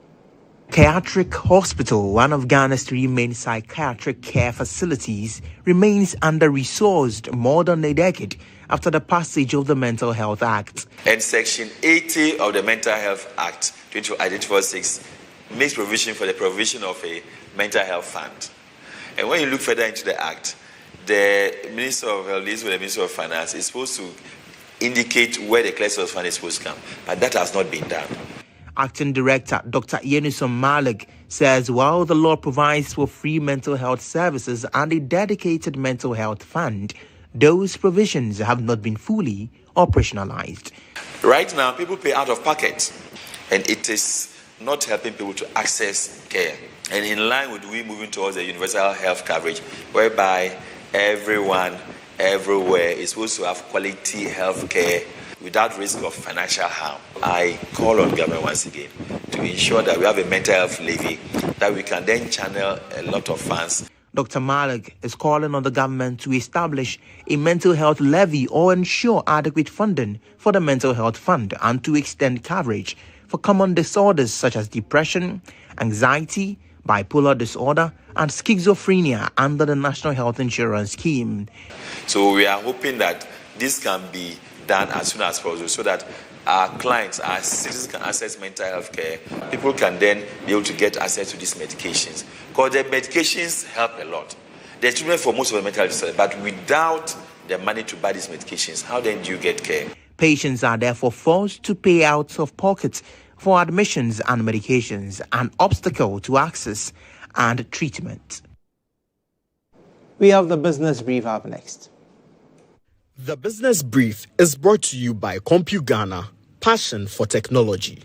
Psychiatric Hospital, one of Ghana's 3 main psychiatric care facilities, remains under-resourced more than a decade after the passage of the Mental Health Act. And Section 80 of the Mental Health Act 2046 makes provision for the provision of a mental health fund. And when you look further into the Act, the Minister of Health, with the Minister of Finance, is supposed to indicate where the clear source fund is supposed to come, but that has not been done. Acting Director Dr. Yenuson Malik says while the law provides for free mental health services and a dedicated mental health fund, those provisions have not been fully operationalized. Right now, people pay out of pocket, and it is not helping people to access care. And in line with we moving towards a universal health coverage, whereby everyone, everywhere is supposed to have quality health care without risk of financial harm. I call on government once again to ensure that we have a mental health levy that we can then channel a lot of funds. Dr. Malik is calling on the government to establish a mental health levy or ensure adequate funding for the mental health fund and to extend coverage for common disorders such as depression, anxiety, bipolar disorder, and schizophrenia under the National Health Insurance Scheme. So we are hoping that this can be done as soon as possible so that our clients, our citizens can access mental health care. People can then be able to get access to these medications. Because the medications help a lot. They're treatment for most of the mental health disorders, but without the money to buy these medications, how then do you get care? Patients are therefore forced to pay out of pocket for admissions and medications, an obstacle to access and treatment. We have the business brief up next. The Business Brief is brought to you by CompuGhana, passion for technology.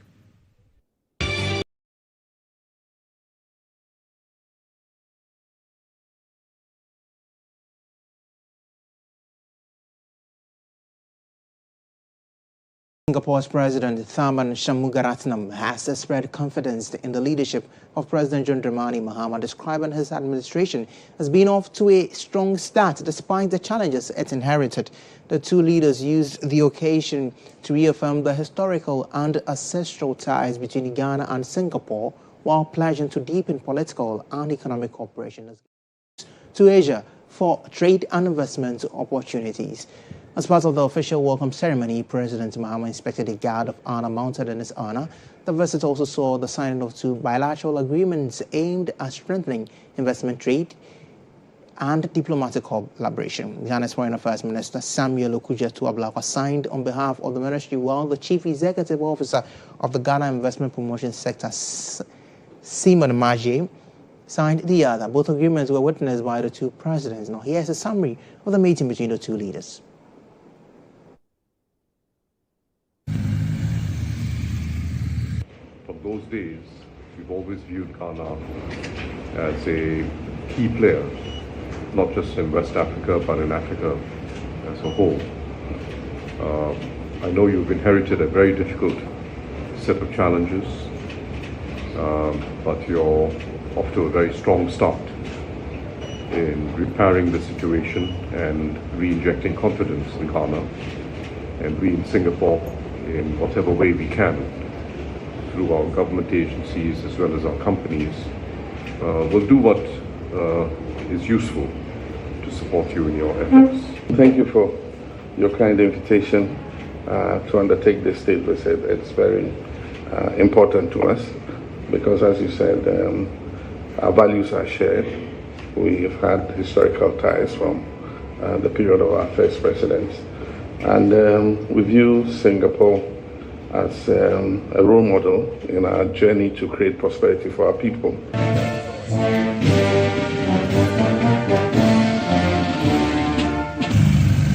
Singapore's President Tharman Shanmugaratnam has expressed confidence in the leadership of President John Dramani Mahama, describing his administration as being off to a strong start despite the challenges it inherited. The two leaders used the occasion to reaffirm the historical and ancestral ties between Ghana and Singapore while pledging to deepen political and economic cooperation to Asia for trade and investment opportunities. As part of the official welcome ceremony, President Mahama inspected a guard of honor mounted in his honor. The visit also saw the signing of 2 bilateral agreements aimed at strengthening investment trade and diplomatic collaboration. Ghana's Foreign Affairs Minister Samuel Okudzeto Ablakwa signed on behalf of the ministry, while the Chief Executive Officer of the Ghana Investment Promotion Sector, Simon Maje, signed the other. Both agreements were witnessed by the two presidents. Now, here's a summary of the meeting between the two leaders. From those days, we've always viewed Ghana as a key player, not just in West Africa, but in Africa as a whole. I know you've inherited a very difficult set of challenges, but you're off to a very strong start in repairing the situation and re-injecting confidence in Ghana, and we in Singapore, in whatever way we can, through our government agencies as well as our companies, will do what is useful to support you in your efforts. Thank you for your kind invitation to undertake this state visit. It's very important to us because, as you said, our values are shared. We've had historical ties from the period of our first presidents, and we view Singapore as a role model in our journey to create prosperity for our people.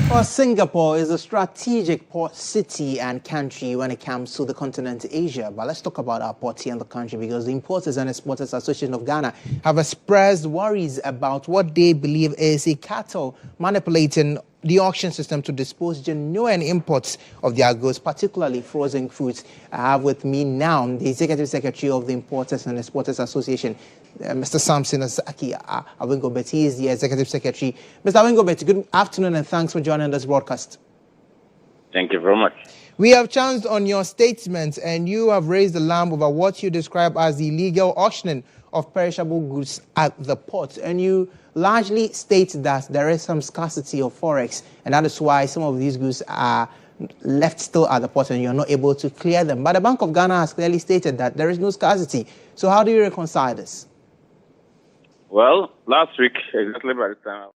Well, Singapore is a strategic port city and country when it comes to the continent Asia. But let's talk about our port here in the country, because the Importers and Exporters Association of Ghana have expressed worries about what they believe is a cartel manipulating the auction system to dispose genuine imports of their goods, particularly frozen foods. I have with me now the Executive Secretary of the Importers and Exporters Association, Mr. Samson Awengobet. He is the Executive Secretary. Mr. Awengobet, good afternoon and thanks for joining this broadcast. Thank you very much. We have chanced on your statements, and you have raised the alarm over what you describe as the illegal auctioning of perishable goods at the port. And you largely state that there is some scarcity of forex, and that is why some of these goods are left still at the port and you're not able to clear them. But the Bank of Ghana has clearly stated that there is no scarcity. So how do you reconcile this? Well, last week, exactly by the time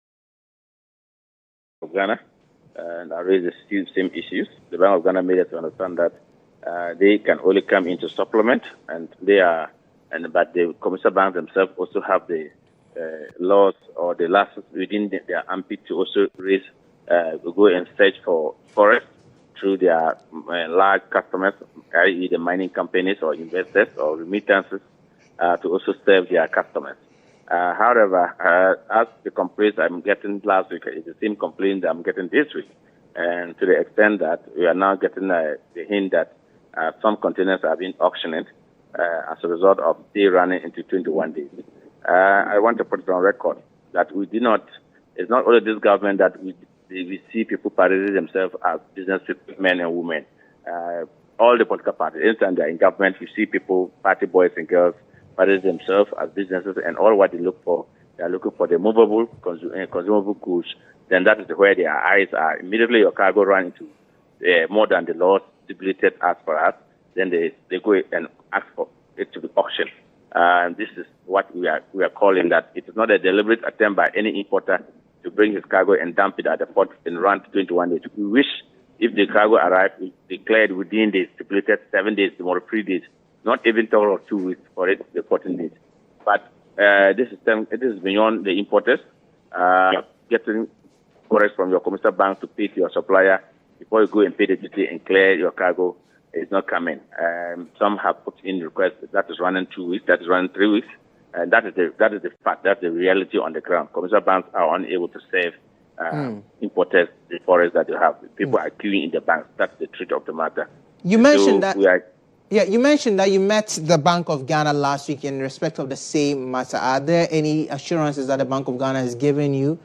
of Ghana, and I raised the same issues, the Bank of Ghana made us to understand that they can only come into supplement, and but the commercial banks themselves also have the laws or the license within their ambit to also raise, go and search for forest through their large customers, i.e. the mining companies or investors or remittances, to also serve their customers. However, as the complaints I'm getting last week is the same complaint that I'm getting this week, and to the extent that we are now getting the hint that some containers are being auctioned as a result of they running into 21 days. I want to put it on record that we do not, it's not only this government that we see people parading themselves as business men and women. All the political parties, anytime they're in government, you see people, party boys and girls, parade themselves as businesses, and all what they look for, they are looking for the movable, consumable goods. Then that is where their eyes are. Immediately your cargo run into more than the law stipulated as per us, then they go and ask for it to be auctioned. And this is what we are calling that it is not a deliberate attempt by any importer to bring his cargo and dump it at the port and run to 21 days. We wish if the cargo arrived, we declared within the stipulated 7 days, tomorrow 3 days, not even 12 or 2 weeks for it, the 14 days. But this is beyond the importers. Getting forest from your commercial bank to pay to your supplier before you go and pay the duty and clear your cargo is not coming. Some have put in requests that is running 2 weeks, that is running 3 weeks, and that is the fact, that's the reality on the ground. Commercial banks are unable to save importers the forest that they have. People are queuing in the banks. That's the truth of the matter. You mentioned that. You mentioned that you met the Bank of Ghana last week in respect of the same matter. Are there any assurances that the Bank of Ghana has given you?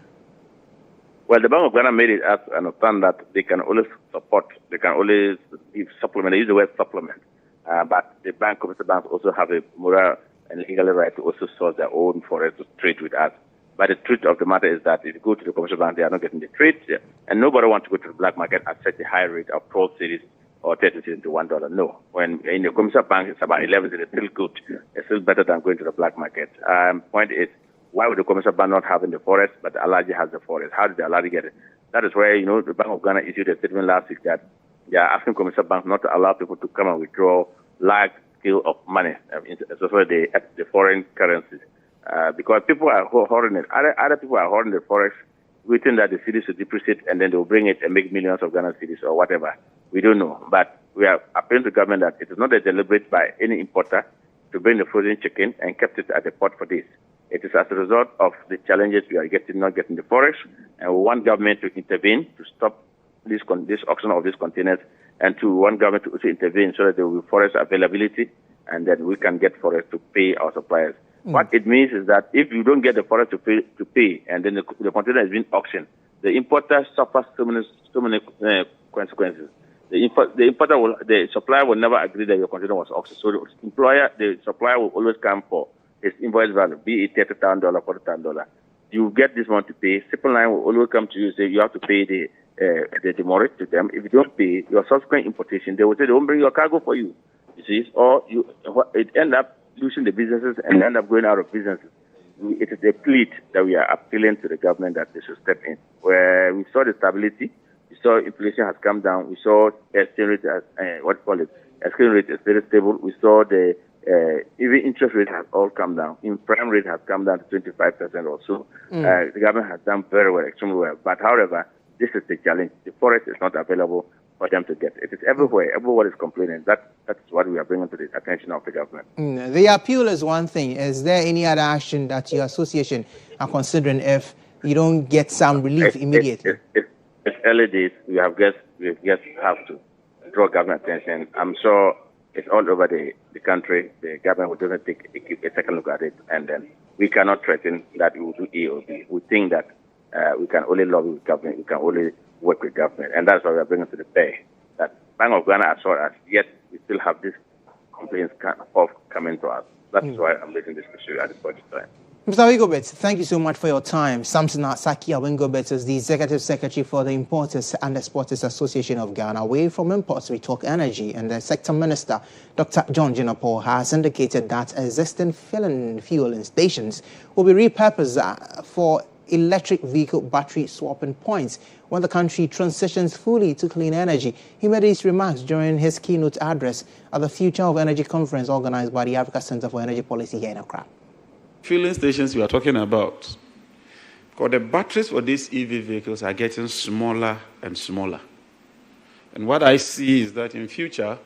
Well, the Bank of Ghana made it as understand that they can always support, they can always give supplement. They use the word supplement. But the commercial banks also have a moral and legal right to also source their own forest to trade with us. But the truth of the matter is that if you go to the commercial bank, they are not getting the trade. And nobody wants to go to the black market at such a high rate of 12 cities or 30 cities to $1. No. When in the commercial bank, it's about 11 cities. It's still good. It's still better than going to the black market. Point is, why would the commercial bank not have in the forest, but the Alaji has the forest? How did the Alaji get it? That is where, the Bank of Ghana issued a statement last week that they are asking commercial banks not to allow people to come and withdraw large scale of money, especially the foreign currencies. Because people are hoarding it. Other people are hoarding the forex, waiting that the cities will depreciate and then they'll bring it and make millions of Ghana cities or whatever. We don't know. But we are appealing to the government that it is not a deliberate by any importer to bring the frozen chicken and kept it at the port for this. It is as a result of the challenges we are getting, not getting the forex, And we want government to intervene to stop this auction of these containers, and to want government to also intervene so that there will be forest availability, and then we can get forest to pay our suppliers. What it means is that if you don't get the forest to pay, and then the container is being auctioned, the importer suffers so many consequences. The supplier will never agree that your container was auctioned. So the supplier will always come for his invoice value, be it $30,000, $40,000. You get this one to pay. Simple Line will always come to you and say you have to pay the demurrage to them. If you don't pay your subsequent importation, they will say they won't bring your cargo for you. You see, or it end up losing the businesses and end up going out of businesses. It is a plea that we are appealing to the government that they should step in. Where we saw the stability, we saw inflation has come down, we saw exchange rate, exchange rate is very stable. We saw the even interest rate has all come down. In prime rate has come down to 25% or so. The government has done very well, extremely well. But however, this is the challenge. The forest is not available for them to get. It is everywhere. Everyone is complaining. That's what we are bringing to the attention of the government. The appeal is one thing. Is there any other action that your association are considering if you don't get some relief immediately? It's early days. We just have to draw government attention. I'm sure it's all over the country. The government will just take a second look at it, and then we cannot threaten that we will do A or B. We think that we can only lobby with government. We can only work with government, and that's why we are bringing to the bear that Bank of Ghana assured us, yet we still have these complaints coming to us. That's why I'm raising this issue at this point in time. Mr. Wingobet, thank you so much for your time. Samson Saki Wingobet is the Executive Secretary for the Importers and Exporters Association of Ghana. Away from imports, we talk energy, and the Sector Minister, Dr. John Jinapor, has indicated that existing fueling stations will be repurposed for electric vehicle battery swapping points when the country transitions fully to clean energy. He made these remarks during his keynote address at the Future of Energy conference organized by the Africa Center for Energy Policy here in Accra. Fueling stations we are talking about, because the batteries for these EV vehicles are getting smaller and smaller. And what I see is that in future,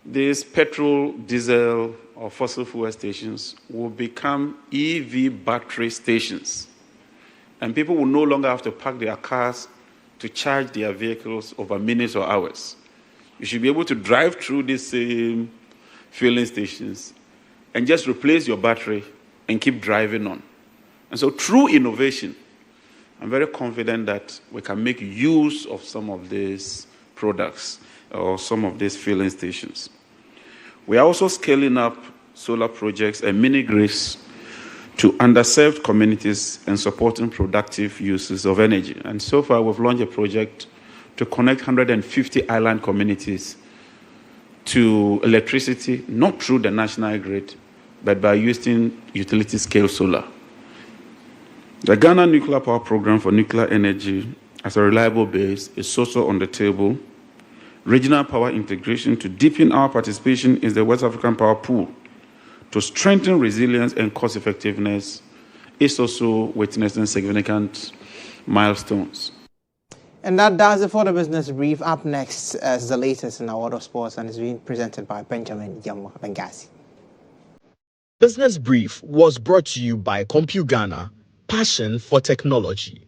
these petrol, diesel, or fossil fuel stations will become EV battery stations. And people will no longer have to park their cars to charge their vehicles over minutes or hours. You should be able to drive through these same fueling stations and just replace your battery and keep driving on. And so through innovation, I'm very confident that we can make use of some of these products or some of these fueling stations. We are also scaling up solar projects and mini-grids to underserved communities and supporting productive uses of energy. And so far, we've launched a project to connect 150 island communities to electricity, not through the national grid, but by using utility-scale solar. The Ghana Nuclear Power Program for nuclear energy as a reliable base is also on the table. Regional power integration to deepen our participation in the West African Power Pool to strengthen resilience and cost-effectiveness is also witnessing significant milestones. And that does it for the business brief. Up next is the latest in our world of sports, and is being presented by Benjamin Benghazi. Business Brief was brought to you by CompuGhana, passion for technology.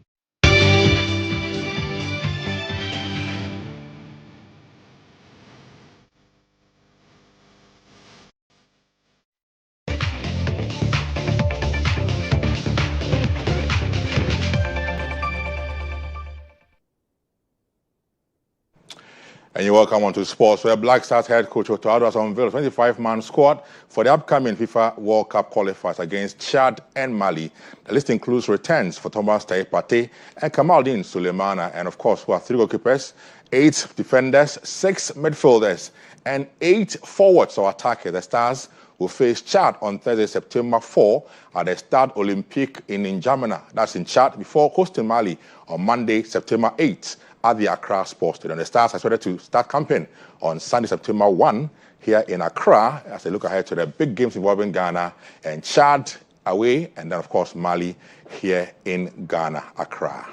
And you're welcome on to sports, where Black Stars head coach Otto has unveiled a 25-man squad for the upcoming FIFA World Cup qualifiers against Chad and Mali. The list includes returns for Thomas Taipate and Kamaldeen Sulemana, and of course, we have 3 goalkeepers, 8 defenders, 6 midfielders, and 8 forwards or attackers. The Stars will face Chad on Thursday, September 4 at the Stade Olympique in N'Djamena. That's in Chad, before hosting Mali on Monday, September 8 at the Accra Sports Stadium. The Stars are ready to start campaign on Sunday, September 1 here in Accra as they look ahead to the big games involving Ghana and Chad away, and then, of course, Mali here in Ghana, Accra.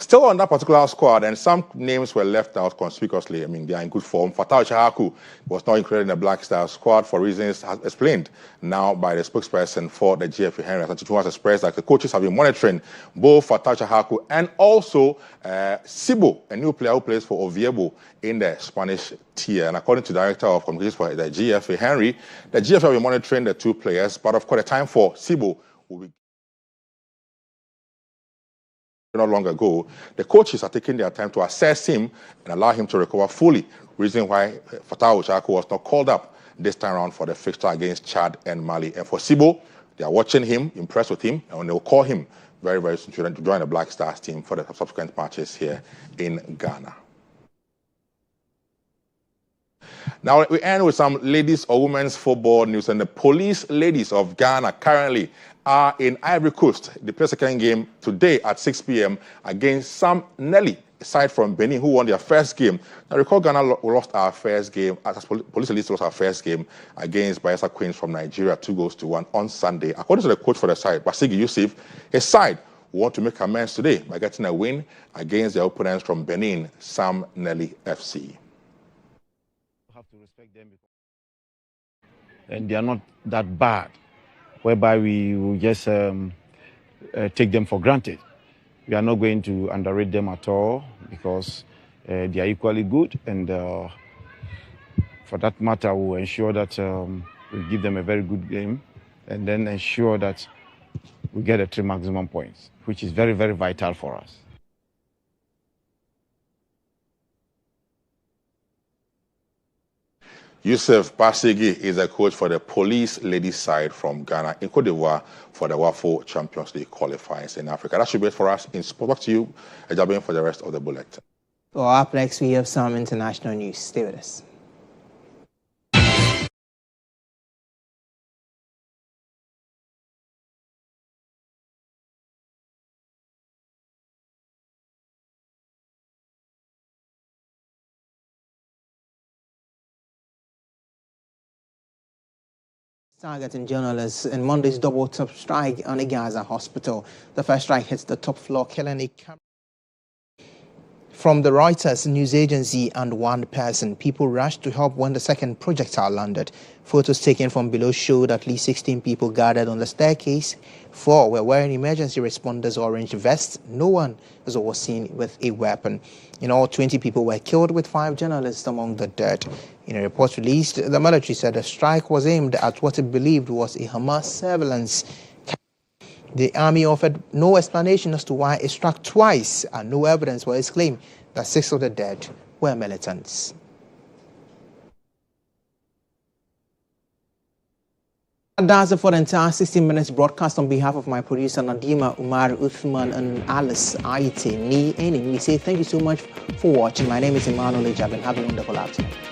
Still on that particular squad, and some names were left out conspicuously. I mean, they are in good form. Fatai Chahaku was not included in the Black Stars squad for reasons explained now by the spokesperson for the GFA, Henry, who has expressed that the coaches have been monitoring both Fatai Chahaku and also Sibo, a new player who plays for Oviedo in the Spanish tier. And according to the director of communications for the GFA, Henry, the GFA will be monitoring the two players, but of course the time for Sibo will be not long ago. The coaches are taking their time to assess him and allow him to recover fully, reason why Fatai Chahaku was not called up this time around for the fixture against Chad and Mali. And for Sibo, they are watching him, impressed with him, and they will call him very, very soon to join the Black Stars team for the subsequent matches here in Ghana. Now, we end with some ladies or women's football news. And the police ladies of Ghana currently are in Ivory Coast. They play second game today at 6 p.m. against Sam Nelly, aside from Benin, who won their first game. Now, recall Ghana lost our first game, as police ladies lost our first game against Bayelsa Queens from Nigeria, 2-1 on Sunday. According to the coach for the side, Basigi Yusuf, his side want to make amends today by getting a win against their opponents from Benin, Sam Nelly FC. And they are not that bad, whereby we will just take them for granted. We are not going to underrate them at all because they are equally good, and for that matter, we will ensure that we give them a very good game and then ensure that we get the 3 maximum points, which is very, very vital for us. Yusuf Basigi is a coach for the police ladies side from Ghana in Cote d'Ivoire for the WAFO Champions League qualifiers in Africa. That should be it for us in sport. Back to you, Agyabeng, for the rest of the bulletin. Well, up next, we have some international news. Stay with us. Targeting journalists in Monday's double top strike on a Gaza hospital. The first strike hits the top floor, killing a camera. From the Reuters news agency and one person, people rushed to help when the second projectile landed. Photos taken from below showed at least 16 people gathered on the staircase. 4 were wearing emergency responders' orange vests. No one was seen with a weapon. In all, 20 people were killed, with 5 journalists among the dead. In a report released, the military said the strike was aimed at what it believed was a Hamas surveillance. The army offered no explanation as to why it struck twice, and no evidence for its claim that 6 of the dead were militants. And that's it for the entire 16 minutes broadcast. On behalf of my producer Nadima, Umar, Uthman, and Alice Aite, me, and we say thank you so much for watching. My name is Emmanuel Agyabeng. Have a wonderful afternoon.